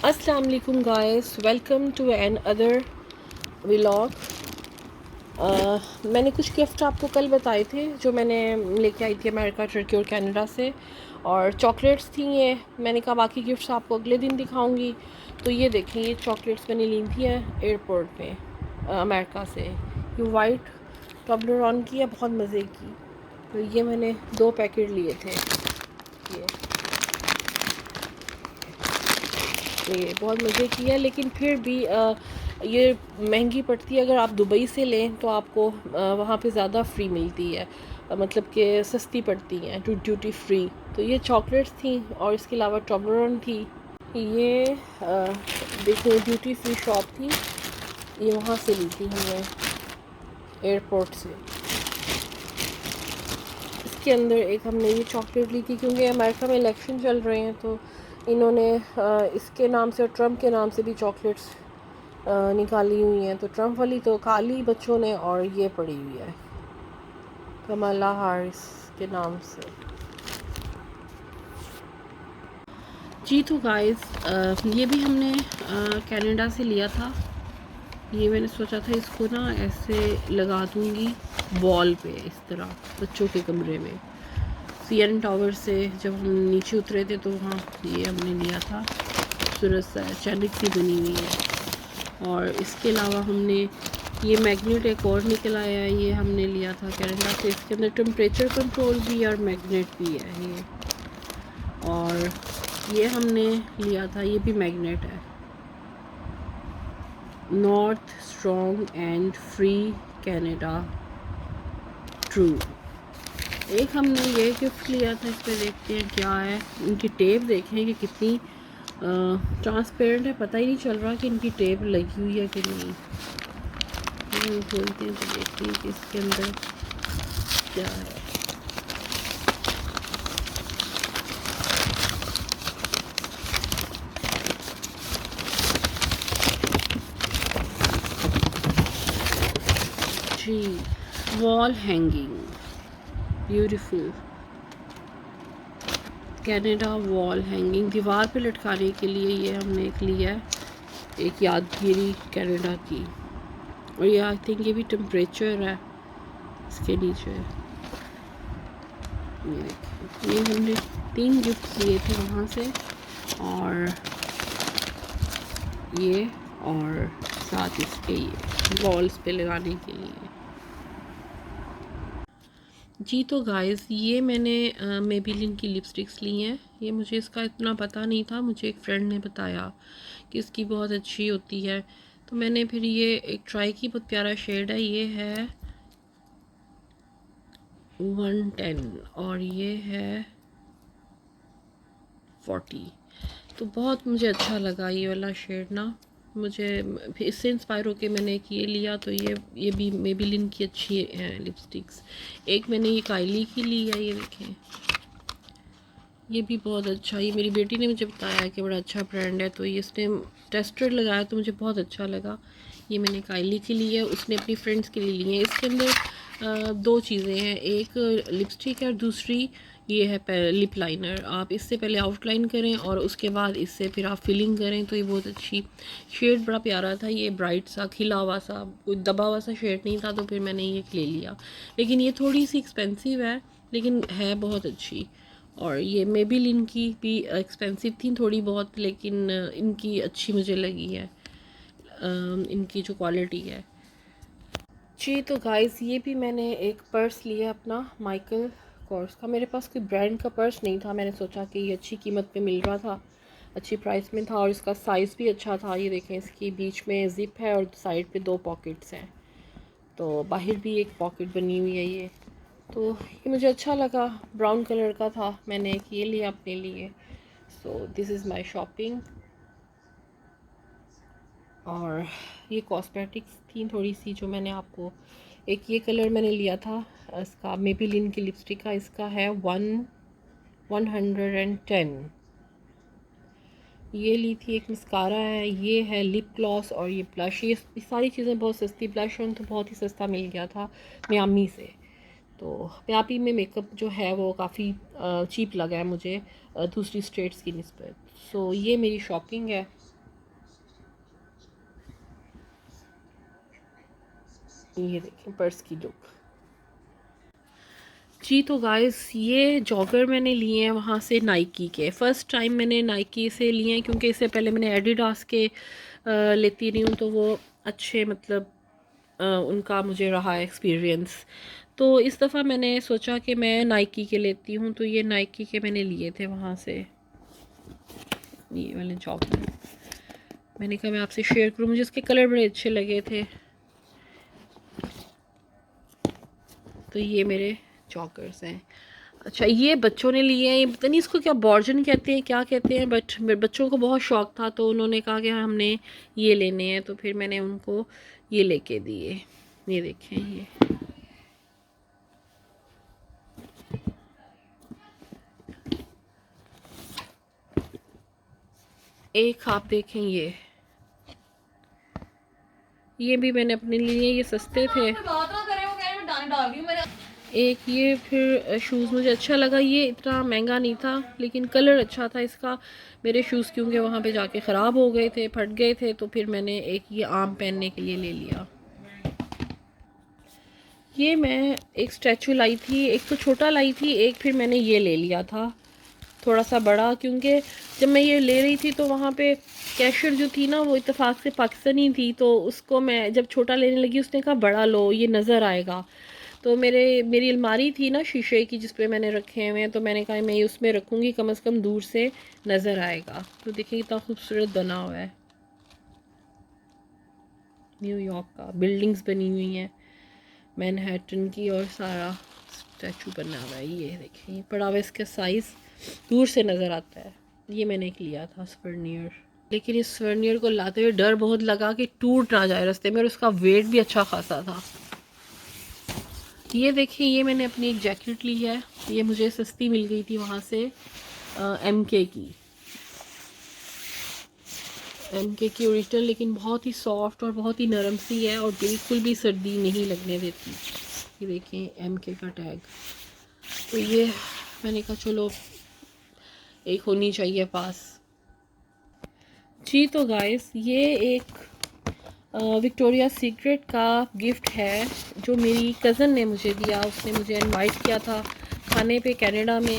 अस्सलाम वालेकुम guys, welcome to another vlog. मैंने कुछ गिफ्ट आपको कल बताए थे जो मैंने लेके आई थी अमेरिका, टर्की और कनाडा से, और चॉकलेट्स थी। ये मैंने कहा बाकी गिफ्ट्स आपको अगले दिन दिखाऊंगी। तो ये देखें, ये चॉकलेट्स मैंने ली थी एयरपोर्ट पे अमेरिका से। ये वाइट टॉबलरोन की है, बहुत मज़े की। तो ये मैंने 2 पैकेट लिए थे। ये बहुत मज़े की है, लेकिन फिर भी ये महंगी पड़ती है। अगर आप दुबई से लें तो आपको वहाँ पे ज़्यादा फ्री मिलती है, मतलब कि सस्ती पड़ती हैं टू ड्यूटी फ्री। तो ये चॉकलेट्स थी और इसके अलावा टॉबलरोन थी। ये देखिए ड्यूटी फ्री शॉप थी, ये वहाँ से ली थी हमने एयरपोर्ट से। इसके अंदर एक हमने ये चॉकलेट ली थी क्योंकि अमेरिका में इलेक्शन चल रहे हैं, तो इन्होंने इसके नाम से और ट्रम्प के नाम से भी चॉकलेट्स निकाली हुई हैं। तो ट्रम्प वाली तो काली बच्चों ने, और ये पड़ी हुई है कमला हारिस के नाम से। जी तो गाइस, ये भी हमने कनाडा से लिया था। ये मैंने सोचा था इसको ना ऐसे लगा दूंगी वॉल पे, इस तरह बच्चों के कमरे में। सीएन टावर से जब हम नीचे उतरे थे तो वहाँ ये हमने लिया था। खूबसूरत सा चैनिक सी बनी हुई है। और इसके अलावा हमने ये मैग्नेट एक और निकल आया है, ये हमने लिया था कनाडा से। इसके अंदर टेम्परेचर कंट्रोल भी और मैग्नेट भी है ये। और ये हमने लिया था, ये भी मैग्नेट है, north strong and free Canada true. एक हमने ये गिफ्ट लिया था, इस पर देखते हैं क्या है। इनकी टेप देखें कि कितनी ट्रांसपेरेंट है, पता ही नहीं चल रहा कि इनकी टेप लगी हुई है कि नहीं। हम खोलते हैं तो देखते हैं कि इसके अंदर क्या है। जी, wall hanging, beautiful Canada wall hanging, दीवार पे लटकाने के लिए ये हमने एक लिया है, एक यादगिरी कनाडा की। और ये आई थिंक ये भी टेम्परेचर है इसके नीचे। ये हमने 3 गिफ्ट लिए थे वहाँ से, और ये और साथ इसके ये वॉल्स पे लगाने के लिए। जी तो गाइस, ये मैंने मेबेलिन की लिपस्टिक्स ली हैं। ये मुझे इसका इतना पता नहीं था, मुझे एक फ्रेंड ने बताया कि इसकी बहुत अच्छी होती है, तो मैंने फिर ये एक ट्राई की। बहुत प्यारा शेड है, ये है 110 और ये है 40। तो बहुत मुझे अच्छा लगा ये वाला शेड ना। मुझे इससे इंस्पायर होके मैंने एक ये लिया। तो ये भी मेबेलिन की अच्छी है लिपस्टिक्स। एक मैंने ये काइली की ली है, ये देखें, ये भी बहुत अच्छा। ये मेरी बेटी ने मुझे बताया कि बड़ा अच्छा ब्रांड है, तो ये इसने टेस्टेड लगाया तो मुझे बहुत अच्छा लगा। ये मैंने काइली के लिए है, उसने अपनी फ्रेंड्स के लिए ली है। इसके अंदर 2 चीज़ें हैं, एक लिपस्टिक है और दूसरी ये है लिप लाइनर। आप इससे पहले आउटलाइन करें और उसके बाद इससे फिर आप फिलिंग करें, तो ये बहुत अच्छी। शेड बड़ा प्यारा था, ये ब्राइट सा खिला हुआ सा, कोई दबा हुआ सा शेड नहीं था, तो फिर मैंने ये ले लिया। लेकिन ये थोड़ी सी एक्सपेंसिव है, लेकिन है बहुत अच्छी। और ये मेबेलिन की भी एक्सपेंसिव थी थोड़ी बहुत, लेकिन इनकी अच्छी मुझे लगी है, इनकी जो क्वालिटी है। जी तो गाइस, ये भी मैंने एक पर्स लिया अपना माइकल कॉर्स का। मेरे पास कोई ब्रांड का पर्स नहीं था, मैंने सोचा कि ये अच्छी कीमत पे मिल रहा था, अच्छी प्राइस में था, और इसका साइज़ भी अच्छा था। ये देखें, इसकी बीच में ज़िप है और साइड पे 2 पॉकेट्स हैं, तो बाहर भी एक पॉकेट बनी हुई है ये। तो ये मुझे अच्छा लगा, ब्राउन कलर का था, मैंने एक ये लिया अपने लिए। So this is my shopping. और ये कॉस्मेटिक्स थी थोड़ी सी जो मैंने आपको, एक ये कलर मैंने लिया था इसका मेबेलिन की लिपस्टिक का, इसका है 110। ये ली थी। एक मस्कारा है, ये है लिप ग्लॉस, और ये ब्लश। ये सारी चीज़ें बहुत सस्ती, ब्लश ऑन तो बहुत ही सस्ता मिल गया था मियामी से। तो मियामी में मेकअप जो है वो काफ़ी चीप लगा है मुझे दूसरी स्टेट्स की निस्बत। सो ये मेरी शॉपिंग है। ये देखें पर्स की लुक। जी तो गाइस ये जॉगर मैंने लिए हैं वहाँ से नाइकी के। फ़र्स्ट टाइम मैंने नाइकी से लिए हैं, क्योंकि इससे पहले मैंने एडिडास के लेती रही हूँ, तो वो अच्छे मतलब उनका मुझे रहा एक्सपीरियंस। तो इस दफ़ा मैंने सोचा कि मैं नाइकी के लेती हूँ, तो ये नाइकी के मैंने लिए थे वहाँ से, ये वाले जॉगर। मैंने कहा मैं आपसे शेयर करूँ, मुझे इसके कलर बड़े अच्छे लगे थे। तो ये मेरे जॉगर्स हैं। अच्छा ये बच्चों ने लिए हैं, ये पता नहीं इसको क्या बॉर्जन कहते हैं क्या कहते हैं, बट मेरे बच्चों को बहुत शौक़ था तो उन्होंने कहा कि हमने ये लेने हैं, तो फिर मैंने उनको ये लेके दिए। ये देखें, ये एक आप देखें, ये भी मैंने अपने लिए, ये सस्ते थे। एक ये फिर शूज़ मुझे अच्छा लगा, ये इतना महंगा नहीं था लेकिन कलर अच्छा था इसका। मेरे शूज़ क्योंकि वहाँ पे जाके ख़राब हो गए थे, फट गए थे, तो फिर मैंने एक ये आम पहनने के लिए ले लिया। ये मैं एक स्टैचू लाई थी, एक तो छोटा लाई थी, एक फिर मैंने ये ले लिया था थोड़ा सा बड़ा, क्योंकि जब मैं ये ले रही थी तो वहाँ पे कैशियर जो थी ना वो इत्तेफाक से पाकिस्तानी थी, तो उसको मैं जब छोटा लेने लगी उसने कहा बड़ा लो, ये नज़र आएगा। तो मेरी अलमारी थी ना शीशे की जिस पे मैंने रखे हुए हैं, तो मैंने कहा मैं ये उसमें रखूँगी, कम से कम दूर से नज़र आएगा। तो देखिए कितना खूबसूरत बना हुआ है, न्यूयॉर्क का बिल्डिंग्स बनी हुई हैं मैनहट्टन की, और सारा स्टैचू बना हुआ है। ये देखिए पड़ा हुआ, इसका साइज़ दूर से नज़र आता है। ये मैंने एक लिया था स्वर्नियर, लेकिन इस स्वर्नियर को लाते हुए डर बहुत लगा कि टूट ना जाए रास्ते में, और उसका वेट भी अच्छा खासा था। ये देखिए ये मैंने अपनी एक जैकेट ली है, ये मुझे सस्ती मिल गई थी वहाँ से, MK की ओरिजिनल, लेकिन बहुत ही सॉफ्ट और बहुत ही नरम सी है और बिल्कुल भी सर्दी नहीं लगने देती। ये देखें MK का टैग। तो ये मैंने कहा चलो एक होनी चाहिए पास। जी तो गाइस ये एक विक्टोरिया सीक्रेट का गिफ्ट है जो मेरी कज़न ने मुझे दिया। उसने मुझे इनवाइट किया था खाने पे कनाडा में,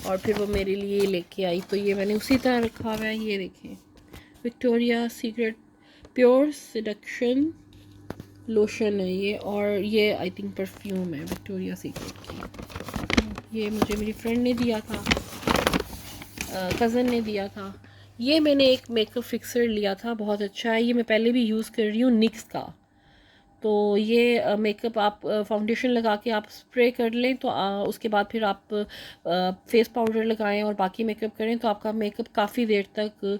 और फिर वो मेरे लिए लेके आई, तो ये मैंने उसी तरह रखा हुआ है। ये देखें Victoria secret pure seduction lotion है ये, और ये आई थिंक परफ्यूम है विक्टोरिया सीक्रेट की। ये मुझे मेरी फ्रेंड ने दिया था, कज़न ने दिया था। ये मैंने एक मेकअप फिक्सर लिया था, बहुत अच्छा है, ये मैं पहले भी यूज़ कर रही हूँ निक्स का। तो ये मेकअप आप फाउंडेशन लगा के आप स्प्रे कर लें, तो उसके बाद फिर आप फेस पाउडर लगाएं और बाकी मेकअप करें, तो आपका मेकअप काफ़ी देर तक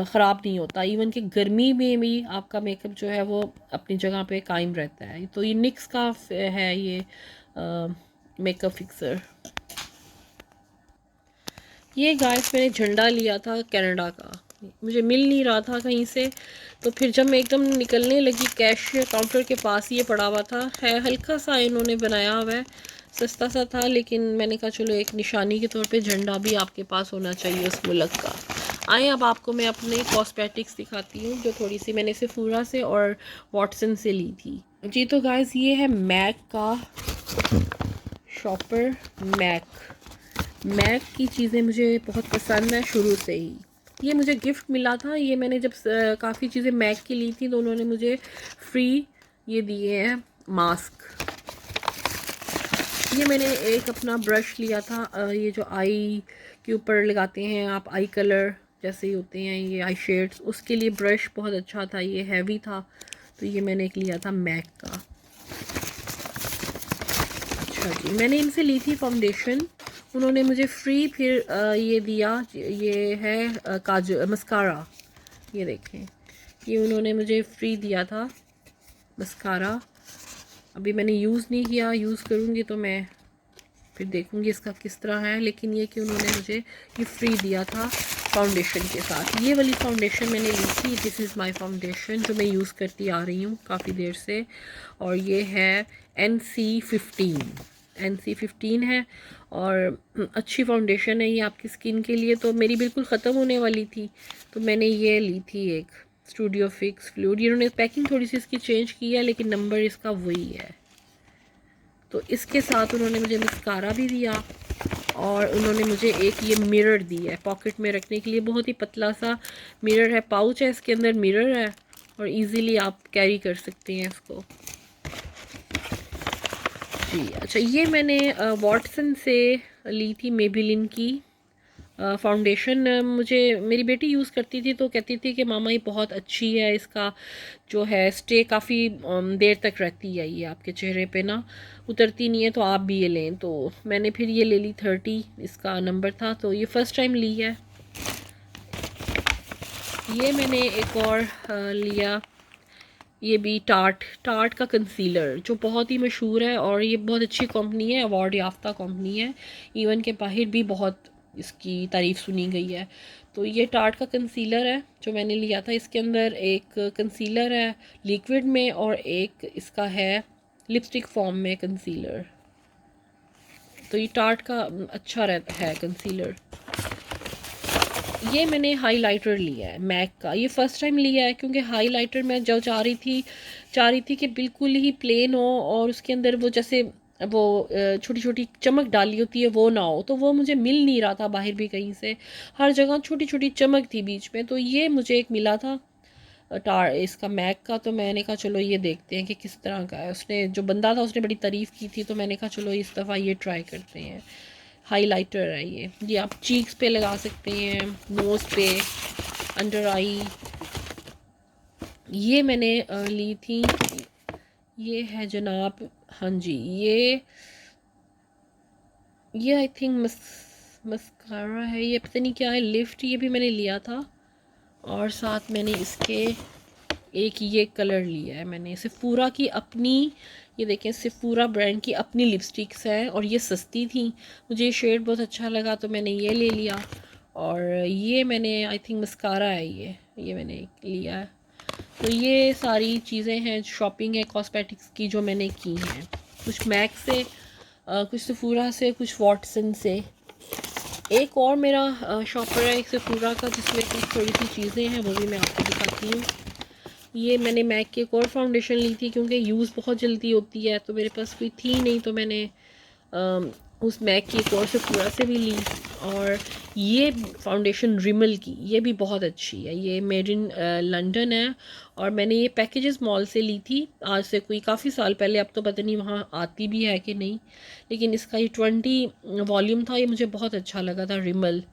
ख़राब नहीं होता। इवन कि गर्मी में भी आपका मेकअप जो है वो अपनी जगह पे कायम रहता है। तो ये निक्स का है ये मेकअप फिक्सर। ये गाइस मैंने झंडा लिया था कनाडा का, मुझे मिल नहीं रहा था कहीं से, तो फिर जब मैं एकदम निकलने लगी कैशियर काउंटर के पास ये पड़ा हुआ था। है हल्का सा इन्होंने बनाया हुआ है, सस्ता सा था, लेकिन मैंने कहा चलो एक निशानी के तौर पे झंडा भी आपके पास होना चाहिए उस मुल्क का। आए अब आपको मैं अपने कॉस्मेटिक्स दिखाती हूँ जो थोड़ी सी मैंने सेफोरा से और वॉटसन से ली थी। जी तो गाइस ये है मैक का शॉपर। मैक की चीज़ें मुझे बहुत पसंद है शुरू से ही। ये मुझे गिफ्ट मिला था, ये मैंने जब काफ़ी चीज़ें मैक की ली थी तो उन्होंने मुझे फ्री ये दिए हैं मास्क। ये मैंने एक अपना ब्रश लिया था, ये जो आई के ऊपर लगाते हैं आप, आई कलर जैसे ही होते हैं ये आई शेड्स, उसके लिए ब्रश बहुत अच्छा था, ये हैवी था, तो ये मैंने एक लिया था मैक का। अच्छा जी, मैंने इनसे ली थी फाउंडेशन, उन्होंने मुझे फ्री फिर ये दिया, ये है काजल मस्कारा। ये देखें ये उन्होंने मुझे फ्री दिया था मस्कारा। अभी मैंने यूज़ नहीं किया, यूज़ करूँगी तो मैं फिर देखूँगी इसका किस तरह है, लेकिन ये कि उन्होंने मुझे ये फ्री दिया था फाउंडेशन के साथ। ये वाली फाउंडेशन मैंने ली थी, दिस इज़ माय फाउंडेशन जो मैं यूज़ करती आ रही हूँ काफ़ी देर से, और ये है NC15 है, और अच्छी फाउंडेशन है ये आपकी स्किन के लिए। तो मेरी बिल्कुल ख़त्म होने वाली थी तो मैंने ये ली थी एक, स्टूडियो फिक्स फ्लूइड। इन्होंने पैकिंग थोड़ी सी इसकी चेंज की है लेकिन नंबर इसका वही है। तो इसके साथ उन्होंने मुझे मस्कारा भी दिया और उन्होंने मुझे एक ये मिरर दी है पॉकेट में रखने के लिए। बहुत ही पतला सा मिरर है, पाउच है इसके अंदर, मिरर है और इजीली आप कैरी कर सकते हैं इसको जी। अच्छा, ये मैंने वॉटसन से ली थी मेबेलिन की फाउंडेशन। मुझे मेरी बेटी यूज़ करती थी तो कहती थी कि मामा ये बहुत अच्छी है, इसका जो है स्टे काफ़ी देर तक रहती है, ये आपके चेहरे पे ना उतरती नहीं है, तो आप भी ये लें। तो मैंने फिर ये ले ली, 30 इसका नंबर था, तो ये फ़र्स्ट टाइम ली है। ये मैंने एक और लिया, ये भी टार्ट का कंसीलर जो बहुत ही मशहूर है और ये बहुत अच्छी कंपनी है, अवार्ड याफ्ता कंपनी है, इवन के बाहर भी बहुत इसकी तारीफ़ सुनी गई है। तो ये टार्ट का कंसीलर है जो मैंने लिया था। इसके अंदर एक कंसीलर है लिक्विड में और एक इसका है लिपस्टिक फॉर्म में कंसीलर। तो ये टार्ट का अच्छा रहता है कंसीलर। ये मैंने हाइलाइटर लिया है मैक का, ये फ़र्स्ट टाइम लिया है क्योंकि हाइलाइटर मैं जो चाह रही थी कि बिल्कुल ही प्लेन हो और उसके अंदर वो जैसे वो छोटी छोटी चमक डाली होती है वो ना हो, तो वो मुझे मिल नहीं रहा था बाहर भी कहीं से, हर जगह छोटी छोटी चमक थी बीच में। तो ये मुझे एक मिला था इसका मैक का, तो मैंने कहा चलो ये देखते हैं कि किस तरह का है। उसने जो बंदा था उसने बड़ी तारीफ़ की थी, तो मैंने कहा चलो इस दफ़ा ये ट्राई करते हैं। हाइलाइटर है ये आप चीक्स पे लगा सकते हैं, नोज़ पे, अंडर आई। ये मैंने ली थी, ये है जनाब, हाँ जी, ये आई थिंक मस्कारा है, ये पता नहीं क्या है, लिफ्ट, ये भी मैंने लिया था। और साथ मैंने इसके एक ये कलर लिया है मैंने, सेफूरा की अपनी, ये देखें सेफूरा ब्रांड की अपनी लिपस्टिक्स हैं और ये सस्ती थी, मुझे ये शेड बहुत अच्छा लगा तो मैंने ये ले लिया। और ये मैंने आई थिंक मस्कारा है, ये मैंने लिया है। तो ये सारी चीज़ें हैं, शॉपिंग है कॉस्मेटिक्स की जो मैंने की हैं, कुछ मैक से, कुछ सेफूरा से, कुछ वॉटसन से। एक और मेरा शॉपर है एक सेफूरा का जिसमें कुछ थोड़ी सी चीज़ें हैं, वो भी मैं आपको दिखाती हूँ। ये मैंने मैक की एक और फाउंडेशन ली थी क्योंकि यूज़ बहुत जल्दी होती है, तो मेरे पास कोई थी नहीं, तो मैंने उस मैक की एक और सेफूरा से भी ली। और ये फाउंडेशन रिमल की, ये भी बहुत अच्छी है, ये मेड इन लंदन है और मैंने ये पैकेजेस मॉल से ली थी आज से कोई काफ़ी साल पहले, अब तो पता नहीं वहाँ आती भी है कि नहीं, लेकिन इसका ये 20 वॉल्यूम था, ये मुझे बहुत अच्छा लगा था, रिमल।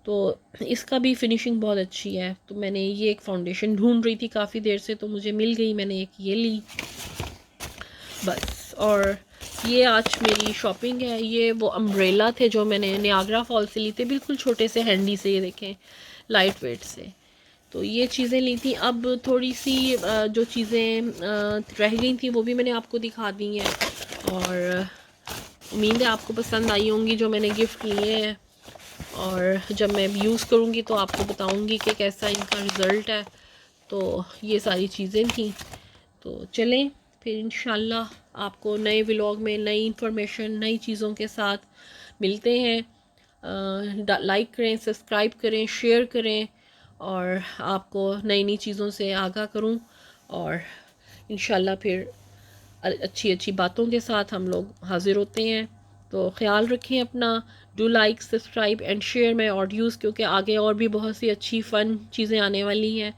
तो इसका भी फिनिशिंग बहुत अच्छी है। तो मैंने ये एक फाउंडेशन ढूंढ रही थी काफ़ी देर से, तो मुझे मिल गई, मैंने एक ये ली बस। और ये आज मेरी शॉपिंग है। ये वो अम्ब्रेला थे जो मैंने नियाग्रा फॉल से ली थे, बिल्कुल छोटे से हैंडी से, ये देखें लाइट वेट से। तो ये चीज़ें ली थी। अब थोड़ी सी जो चीज़ें रह गई थी वो भी मैंने आपको दिखा दी हैं और उम्मीद है आपको पसंद आई होंगी जो मैंने गिफ्ट लिए हैं। और जब मैं यूज़ करूँगी तो आपको बताऊँगी कि कैसा इनका रिज़ल्ट है। तो ये सारी चीज़ें थी। तो चलें फिर इंशाल्लाह आपको नए व्लॉग में नई इन्फॉर्मेशन, नई चीज़ों के साथ मिलते हैं। लाइक करें, सब्सक्राइब करें, शेयर करें और आपको नई नई चीज़ों से आगाह करूं। और इंशाल्लाह फिर अच्छी अच्छी बातों के साथ हम लोग हाज़िर होते हैं। तो ख़्याल रखें अपना। Do like, subscribe and share my audios, क्योंकि आगे और भी बहुत सी अच्छी फ़न चीज़ें आने वाली हैं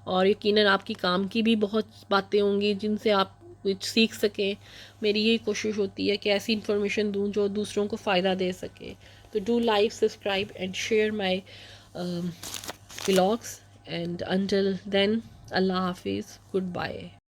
और यकीनन आपकी काम की भी बहुत बातें होंगी जिनसे आप कुछ सीख सकें। मेरी यही कोशिश होती है कि ऐसी इन्फॉर्मेशन दूँ जो दूसरों को फ़ायदा दे सके। तो do like, subscribe and share my vlogs and until then, Allah Hafiz, goodbye.